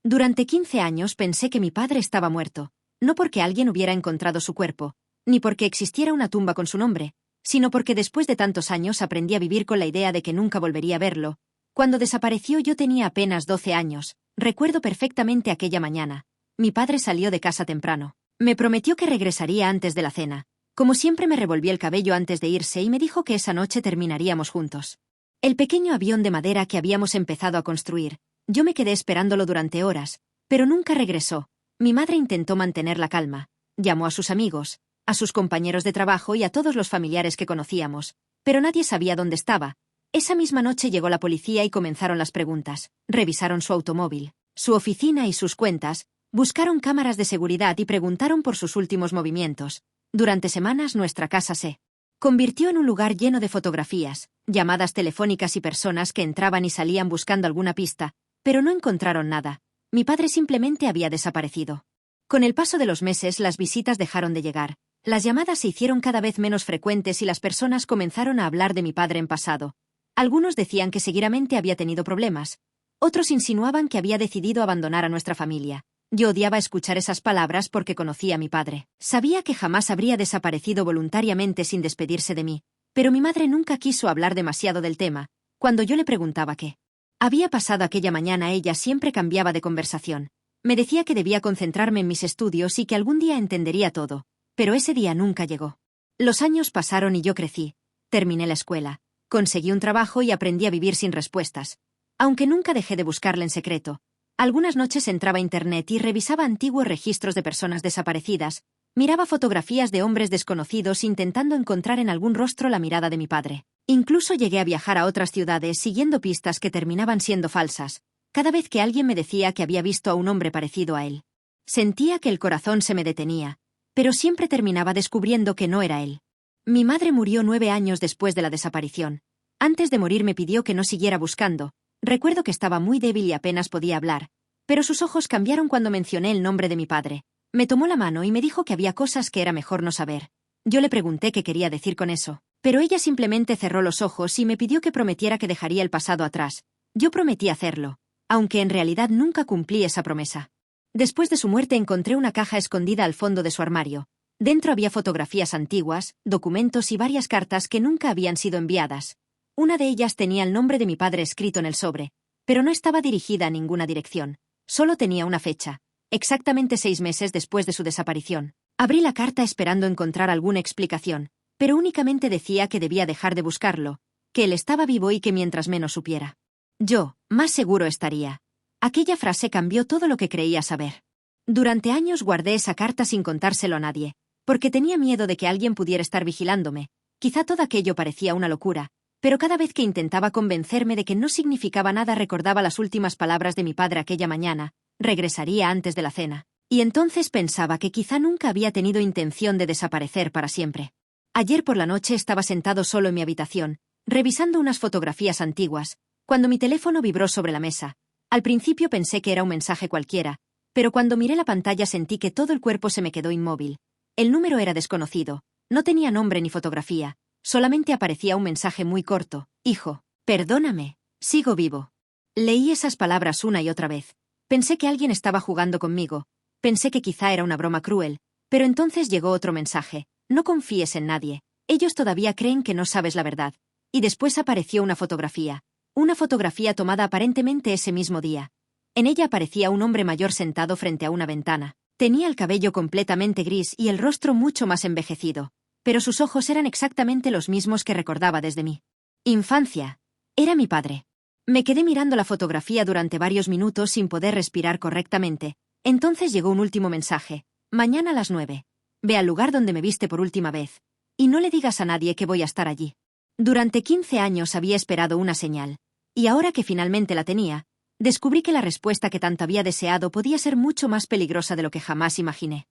Durante 15 años pensé que mi padre estaba muerto, no porque alguien hubiera encontrado su cuerpo, ni porque existiera una tumba con su nombre, sino porque después de tantos años aprendí a vivir con la idea de que nunca volvería a verlo. Cuando desapareció yo tenía apenas 12 años, recuerdo perfectamente aquella mañana. Mi padre salió de casa temprano. Me prometió que regresaría antes de la cena. Como siempre me revolví el cabello antes de irse y me dijo que esa noche terminaríamos juntos. El pequeño avión de madera que habíamos empezado a construir, yo me quedé esperándolo durante horas, pero nunca regresó. Mi madre intentó mantener la calma. Llamó a sus amigos, a sus compañeros de trabajo y a todos los familiares que conocíamos, pero nadie sabía dónde estaba. Esa misma noche llegó la policía y comenzaron las preguntas. Revisaron su automóvil, su oficina y sus cuentas, buscaron cámaras de seguridad y preguntaron por sus últimos movimientos. Durante semanas nuestra casa se convirtió en un lugar lleno de fotografías, llamadas telefónicas y personas que entraban y salían buscando alguna pista, pero no encontraron nada. Mi padre simplemente había desaparecido. Con el paso de los meses las visitas dejaron de llegar. Las llamadas se hicieron cada vez menos frecuentes y las personas comenzaron a hablar de mi padre en pasado. Algunos decían que seguramente había tenido problemas. Otros insinuaban que había decidido abandonar a nuestra familia. Yo odiaba escuchar esas palabras porque conocía a mi padre. Sabía que jamás habría desaparecido voluntariamente sin despedirse de mí, pero mi madre nunca quiso hablar demasiado del tema. Cuando yo le preguntaba qué había pasado aquella mañana, ella siempre cambiaba de conversación. Me decía que debía concentrarme en mis estudios y que algún día entendería todo, pero ese día nunca llegó. Los años pasaron y yo crecí. Terminé la escuela, conseguí un trabajo y aprendí a vivir sin respuestas. Aunque nunca dejé de buscarla en secreto. Algunas noches entraba a internet y revisaba antiguos registros de personas desaparecidas, miraba fotografías de hombres desconocidos intentando encontrar en algún rostro la mirada de mi padre. Incluso llegué a viajar a otras ciudades siguiendo pistas que terminaban siendo falsas. Cada vez que alguien me decía que había visto a un hombre parecido a él, sentía que el corazón se me detenía, pero siempre terminaba descubriendo que no era él. Mi madre murió 9 años después de la desaparición. Antes de morir me pidió que no siguiera buscando. Recuerdo que estaba muy débil y apenas podía hablar, pero sus ojos cambiaron cuando mencioné el nombre de mi padre. Me tomó la mano y me dijo que había cosas que era mejor no saber. Yo le pregunté qué quería decir con eso, pero ella simplemente cerró los ojos y me pidió que prometiera que dejaría el pasado atrás. Yo prometí hacerlo, aunque en realidad nunca cumplí esa promesa. Después de su muerte encontré una caja escondida al fondo de su armario. Dentro había fotografías antiguas, documentos y varias cartas que nunca habían sido enviadas. Una de ellas tenía el nombre de mi padre escrito en el sobre, pero no estaba dirigida a ninguna dirección. Solo tenía una fecha, exactamente 6 meses después de su desaparición. Abrí la carta esperando encontrar alguna explicación, pero únicamente decía que debía dejar de buscarlo, que él estaba vivo y que mientras menos supiera, yo, más seguro estaría. Aquella frase cambió todo lo que creía saber. Durante años guardé esa carta sin contárselo a nadie, porque tenía miedo de que alguien pudiera estar vigilándome. Quizá todo aquello parecía una locura, pero cada vez que intentaba convencerme de que no significaba nada recordaba las últimas palabras de mi padre aquella mañana: regresaría antes de la cena. Y entonces pensaba que quizá nunca había tenido intención de desaparecer para siempre. Ayer por la noche estaba sentado solo en mi habitación, revisando unas fotografías antiguas, cuando mi teléfono vibró sobre la mesa. Al principio pensé que era un mensaje cualquiera, pero cuando miré la pantalla sentí que todo el cuerpo se me quedó inmóvil. El número era desconocido, no tenía nombre ni fotografía, solamente aparecía un mensaje muy corto: hijo, perdóname, sigo vivo. Leí esas palabras una y otra vez. Pensé que alguien estaba jugando conmigo, pensé que quizá era una broma cruel, pero entonces llegó otro mensaje: no confíes en nadie, ellos todavía creen que no sabes la verdad. Y después apareció una fotografía tomada aparentemente ese mismo día. En ella aparecía un hombre mayor sentado frente a una ventana. Tenía el cabello completamente gris y el rostro mucho más envejecido, pero sus ojos eran exactamente los mismos que recordaba desde mi infancia. Era mi padre. Me quedé mirando la fotografía durante varios minutos sin poder respirar correctamente. Entonces llegó un último mensaje: mañana a las 9. Ve al lugar donde me viste por última vez. Y no le digas a nadie que voy a estar allí. Durante 15 años había esperado una señal. Y ahora que finalmente la tenía, descubrí que la respuesta que tanto había deseado podía ser mucho más peligrosa de lo que jamás imaginé.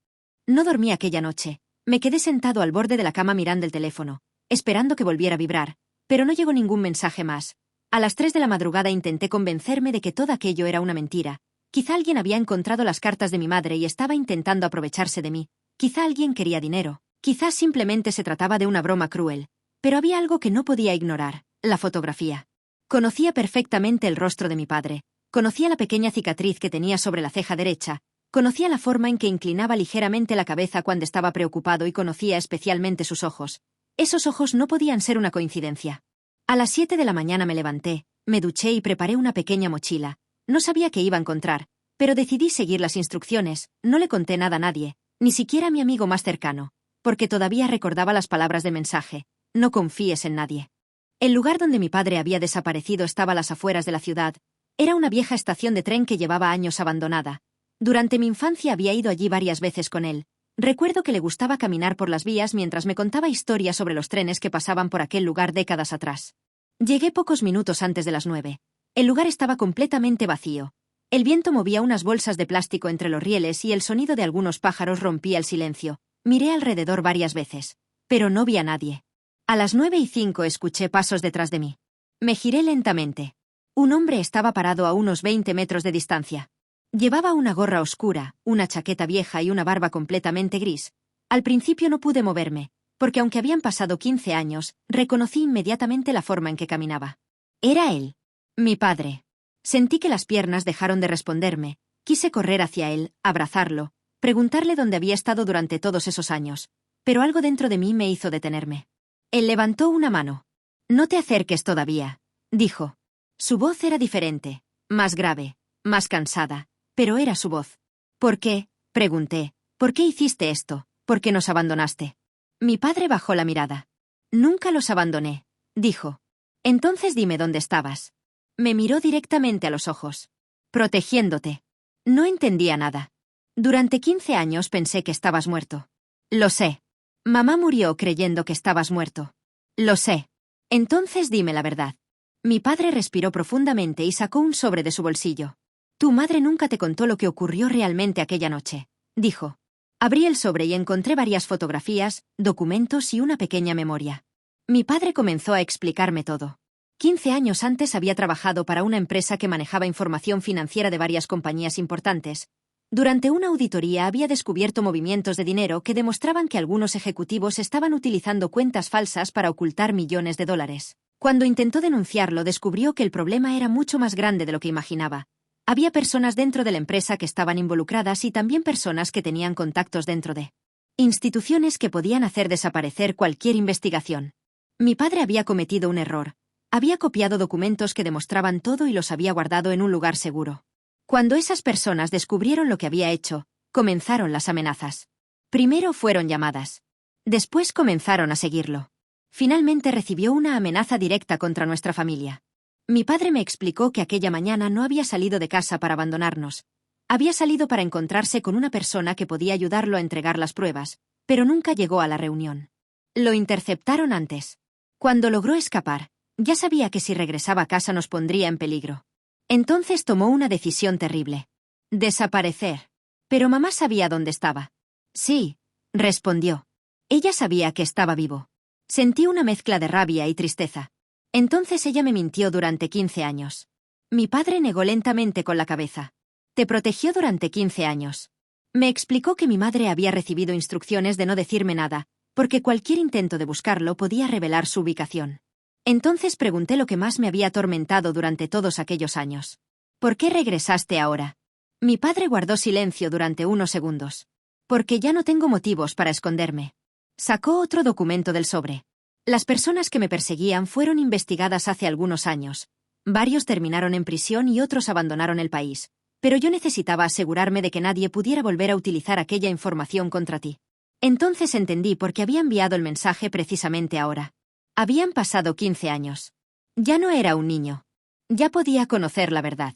No dormí aquella noche. Me quedé sentado al borde de la cama mirando el teléfono, esperando que volviera a vibrar, pero no llegó ningún mensaje más. A las 3 de la madrugada intenté convencerme de que todo aquello era una mentira. Quizá alguien había encontrado las cartas de mi madre y estaba intentando aprovecharse de mí. Quizá alguien quería dinero. Quizá simplemente se trataba de una broma cruel. Pero había algo que no podía ignorar: la fotografía. Conocía perfectamente el rostro de mi padre. Conocía la pequeña cicatriz que tenía sobre la ceja derecha, conocía la forma en que inclinaba ligeramente la cabeza cuando estaba preocupado y conocía especialmente sus ojos. Esos ojos no podían ser una coincidencia. A las 7 de la mañana me levanté, me duché y preparé una pequeña mochila. No sabía qué iba a encontrar, pero decidí seguir las instrucciones. No le conté nada a nadie, ni siquiera a mi amigo más cercano, porque todavía recordaba las palabras de mensaje: no confíes en nadie. El lugar donde mi padre había desaparecido estaba a las afueras de la ciudad. Era una vieja estación de tren que llevaba años abandonada. Durante mi infancia había ido allí varias veces con él. Recuerdo que le gustaba caminar por las vías mientras me contaba historias sobre los trenes que pasaban por aquel lugar décadas atrás. Llegué pocos minutos antes de las 9. El lugar estaba completamente vacío. El viento movía unas bolsas de plástico entre los rieles y el sonido de algunos pájaros rompía el silencio. Miré alrededor varias veces, pero no vi a nadie. A las 9:05 escuché pasos detrás de mí. Me giré lentamente. Un hombre estaba parado a unos 20 metros de distancia. Llevaba una gorra oscura, una chaqueta vieja y una barba completamente gris. Al principio no pude moverme, porque aunque habían pasado 15 años, reconocí inmediatamente la forma en que caminaba. Era él. Mi padre. Sentí que las piernas dejaron de responderme. Quise correr hacia él, abrazarlo, preguntarle dónde había estado durante todos esos años, pero algo dentro de mí me hizo detenerme. Él levantó una mano. «No te acerques todavía», dijo. Su voz era diferente, más grave, más cansada, pero era su voz. «¿Por qué?», pregunté. «¿Por qué hiciste esto? ¿Por qué nos abandonaste?». Mi padre bajó la mirada. «Nunca los abandoné», dijo. «Entonces dime dónde estabas». Me miró directamente a los ojos. «Protegiéndote». No entendía nada. «Durante 15 años pensé que estabas muerto». «Lo sé». «Mamá murió creyendo que estabas muerto». «Lo sé». «Entonces dime la verdad». Mi padre respiró profundamente y sacó un sobre de su bolsillo. «Tu madre nunca te contó lo que ocurrió realmente aquella noche», dijo. Abrí el sobre y encontré varias fotografías, documentos y una pequeña memoria. Mi padre comenzó a explicarme todo. 15 años antes había trabajado para una empresa que manejaba información financiera de varias compañías importantes. Durante una auditoría había descubierto movimientos de dinero que demostraban que algunos ejecutivos estaban utilizando cuentas falsas para ocultar millones de dólares. Cuando intentó denunciarlo, descubrió que el problema era mucho más grande de lo que imaginaba. Había personas dentro de la empresa que estaban involucradas y también personas que tenían contactos dentro de instituciones que podían hacer desaparecer cualquier investigación. Mi padre había cometido un error. Había copiado documentos que demostraban todo y los había guardado en un lugar seguro. Cuando esas personas descubrieron lo que había hecho, comenzaron las amenazas. Primero fueron llamadas. Después comenzaron a seguirlo. Finalmente recibió una amenaza directa contra nuestra familia. Mi padre me explicó que aquella mañana no había salido de casa para abandonarnos. Había salido para encontrarse con una persona que podía ayudarlo a entregar las pruebas, pero nunca llegó a la reunión. Lo interceptaron antes. Cuando logró escapar, ya sabía que si regresaba a casa nos pondría en peligro. Entonces tomó una decisión terrible. Desaparecer. Pero mamá sabía dónde estaba. Sí, respondió. Ella sabía que estaba vivo. Sentí una mezcla de rabia y tristeza. Entonces ella me mintió durante 15 años. Mi padre negó lentamente con la cabeza. Te protegió durante 15 años. Me explicó que mi madre había recibido instrucciones de no decirme nada, porque cualquier intento de buscarlo podía revelar su ubicación. Entonces pregunté lo que más me había atormentado durante todos aquellos años. ¿Por qué regresaste ahora? Mi padre guardó silencio durante unos segundos. Porque ya no tengo motivos para esconderme. Sacó otro documento del sobre. Las personas que me perseguían fueron investigadas hace algunos años. Varios terminaron en prisión y otros abandonaron el país. Pero yo necesitaba asegurarme de que nadie pudiera volver a utilizar aquella información contra ti. Entonces entendí por qué había enviado el mensaje precisamente ahora. Habían pasado 15 años. Ya no era un niño. Ya podía conocer la verdad.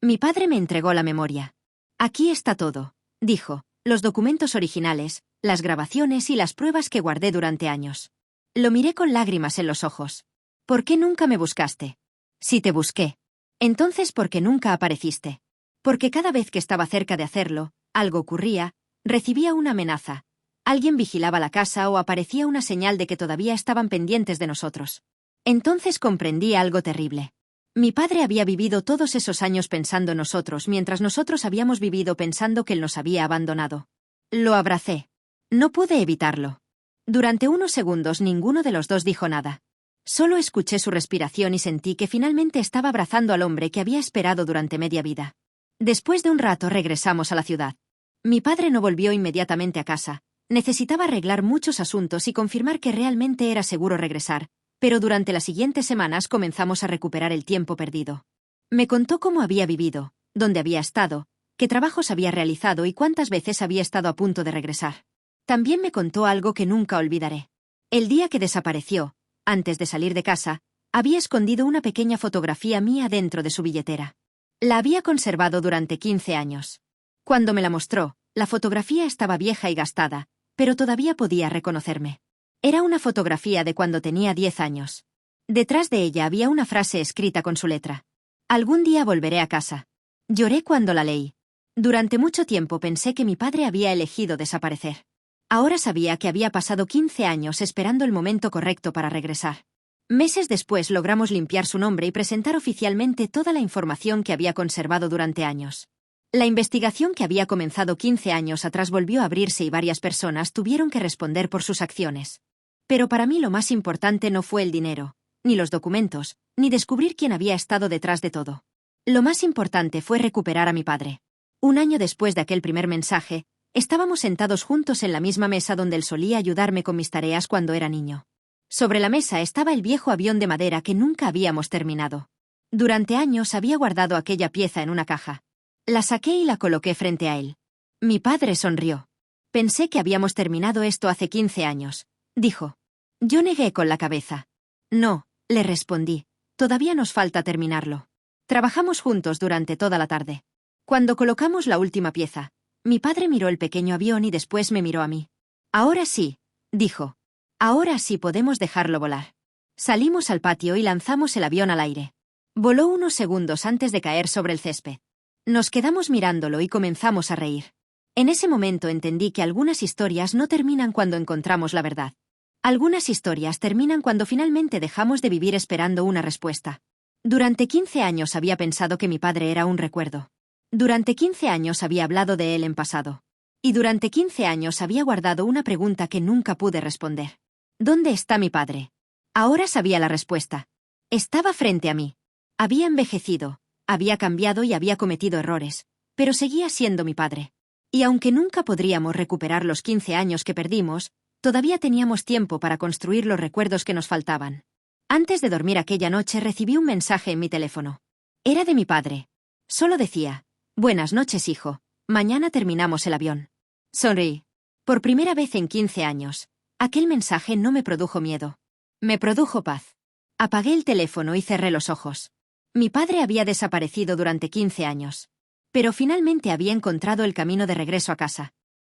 Mi padre me entregó la memoria. Aquí está todo, dijo, los documentos originales, las grabaciones y las pruebas que guardé durante años. Lo miré con lágrimas en los ojos. ¿Por qué nunca me buscaste? Si te busqué. Entonces, ¿por qué nunca apareciste? Porque cada vez que estaba cerca de hacerlo, algo ocurría, recibía una amenaza. Alguien vigilaba la casa o aparecía una señal de que todavía estaban pendientes de nosotros. Entonces comprendí algo terrible. Mi padre había vivido todos esos años pensando en nosotros, mientras nosotros habíamos vivido pensando que él nos había abandonado. Lo abracé. No pude evitarlo. Durante unos segundos ninguno de los dos dijo nada. Solo escuché su respiración y sentí que finalmente estaba abrazando al hombre que había esperado durante media vida. Después de un rato regresamos a la ciudad. Mi padre no volvió inmediatamente a casa. Necesitaba arreglar muchos asuntos y confirmar que realmente era seguro regresar, pero durante las siguientes semanas comenzamos a recuperar el tiempo perdido. Me contó cómo había vivido, dónde había estado, qué trabajos había realizado y cuántas veces había estado a punto de regresar. También me contó algo que nunca olvidaré. El día que desapareció, antes de salir de casa, había escondido una pequeña fotografía mía dentro de su billetera. La había conservado durante 15 años. Cuando me la mostró, la fotografía estaba vieja y gastada, pero todavía podía reconocerme. Era una fotografía de cuando tenía 10 años. Detrás de ella había una frase escrita con su letra. Algún día volveré a casa. Lloré cuando la leí. Durante mucho tiempo pensé que mi padre había elegido desaparecer. Ahora sabía que había pasado 15 años esperando el momento correcto para regresar. Meses después logramos limpiar su nombre y presentar oficialmente toda la información que había conservado durante años. La investigación que había comenzado 15 años atrás volvió a abrirse y varias personas tuvieron que responder por sus acciones. Pero para mí lo más importante no fue el dinero, ni los documentos, ni descubrir quién había estado detrás de todo. Lo más importante fue recuperar a mi padre. Un año después de aquel primer mensaje, estábamos sentados juntos en la misma mesa donde él solía ayudarme con mis tareas cuando era niño. Sobre la mesa estaba el viejo avión de madera que nunca habíamos terminado. Durante años había guardado aquella pieza en una caja. La saqué y la coloqué frente a él. Mi padre sonrió. Pensé que habíamos terminado esto hace 15 años, dijo. Yo negué con la cabeza. No, le respondí. Todavía nos falta terminarlo. Trabajamos juntos durante toda la tarde. Cuando colocamos la última pieza, mi padre miró el pequeño avión y después me miró a mí. Ahora sí, dijo. Ahora sí podemos dejarlo volar. Salimos al patio y lanzamos el avión al aire. Voló unos segundos antes de caer sobre el césped. Nos quedamos mirándolo y comenzamos a reír. En ese momento entendí que algunas historias no terminan cuando encontramos la verdad. Algunas historias terminan cuando finalmente dejamos de vivir esperando una respuesta. Durante 15 años había pensado que mi padre era un recuerdo. Durante 15 años había hablado de él en pasado. Y durante 15 años había guardado una pregunta que nunca pude responder. ¿Dónde está mi padre? Ahora sabía la respuesta. Estaba frente a mí. Había envejecido, había cambiado y había cometido errores, pero seguía siendo mi padre. Y aunque nunca podríamos recuperar los 15 años que perdimos, todavía teníamos tiempo para construir los recuerdos que nos faltaban. Antes de dormir aquella noche recibí un mensaje en mi teléfono. Era de mi padre. Solo decía, «Buenas noches, hijo. Mañana terminamos el avión». Sonreí. Por primera vez en 15 años, aquel mensaje no me produjo miedo. Me produjo paz. Apagué el teléfono y cerré los ojos. Mi padre había desaparecido durante 15 años. Pero finalmente había encontrado el camino de regreso a casa.